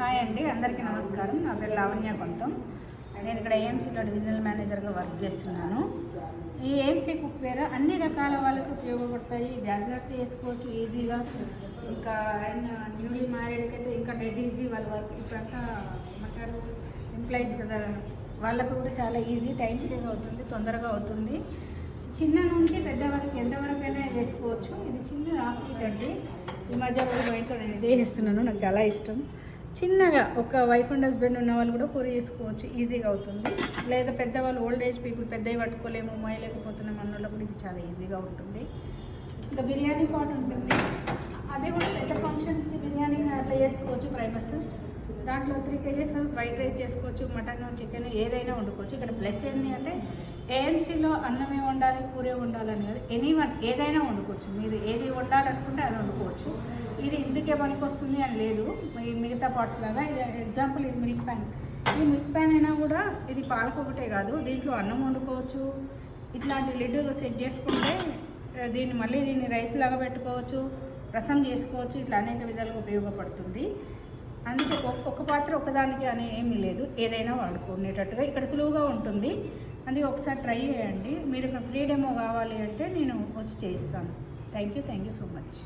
Hi అండి, అందరికీ నమస్కారం. నా పేరు లావణ్య కొంతం. నేను ఇక్కడ ఏఎంసీలో డివిజనల్ మేనేజర్గా వర్క్ చేస్తున్నాను. ఈ ఏఎంసీ కుక్వేర్ అన్ని రకాల వాళ్ళకి ఉపయోగపడతాయి. బ్యాచిలర్స్ చేసుకోవచ్చు ఈజీగా. ఇంకా న్యూలీ మ్యారీడ్కి అయితే ఇంకా డెడ్ ఈజీ వాళ్ళ వర్క్. ఇప్పుడంతా అంటారు ఎంప్లాయీస్ కదా, వాళ్ళకు కూడా చాలా ఈజీ, టైం సేవ్ అవుతుంది, తొందరగా అవుతుంది. చిన్న నుంచి పెద్ద వరకు ఎంతవరకైనా చేసుకోవచ్చు. ఇది చిన్న రాక్ షీట్ అండి. ఈ మధ్య రోజు ఇంట్లో నేను ఇదే చేస్తున్నాను, నాకు చాలా ఇష్టం. చిన్నగా ఒక వైఫ్ అండ్ హస్బెండ్ ఉన్న వాళ్ళు కూడా పూరి చేసుకోవచ్చు, ఈజీగా అవుతుంది. లేదా పెద్దవాళ్ళు, ఓల్డ్ ఏజ్ పీపుల్ పెద్దవి పట్టుకోలేము, మోయలేకపోతున్నాం అన్నోళ్ళకు కూడా ఇది చాలా ఈజీగా ఉంటుంది. ఇంకా బిర్యానీ పాట్ ఉంటుంది, అది కూడా పెద్ద ఫంక్షన్స్కి బిర్యానీ అట్లా చేసుకోవచ్చు. ఫ్రైమస్ దాంట్లో 3 kgs ఫ్రైడ్ రైస్ చేసుకోవచ్చు, మటన్, చికెన్ ఏదైనా వండుకోవచ్చు. ఇక్కడ ప్లస్ ఏంటి అంటే ఏఎంసీలో అన్నమే వండాలి, కూరే వండాలని కాదు, ఎనీవన్ ఏదైనా వండుకోవచ్చు. మీరు ఏది వండాలనుకుంటే అది వండుకోవచ్చు. ఇది ఇందుకే పనికి వస్తుంది అని లేదు. మిగతా పార్ట్స్ లాగా ఇది ఎగ్జాంపుల్, ఇది మిల్క్ ప్యాన్. ఈ మిల్క్ ప్యాన్ అయినా కూడా ఇది పాలకు ఒకటే కాదు, దీంట్లో అన్నం వండుకోవచ్చు. ఇట్లాంటి లిడ్ సెట్ చేసుకుంటే దీన్ని రైస్ లాగా పెట్టుకోవచ్చు, రసం చేసుకోవచ్చు. ఇట్లా అనేక విధాలుగా ఉపయోగపడుతుంది. అందుకే ఒక పాత్ర ఒకదానికి అనే ఏమీ లేదు, ఏదైనా వాడుకునేటట్టుగా ఇక్కడ సులువుగా ఉంటుంది. అందుకే ఒకసారి ట్రై చేయండి. మీరు ఫ్రీ డెమో కావాలి అంటే నేను వచ్చి చేయిస్తాను. Thank you so much.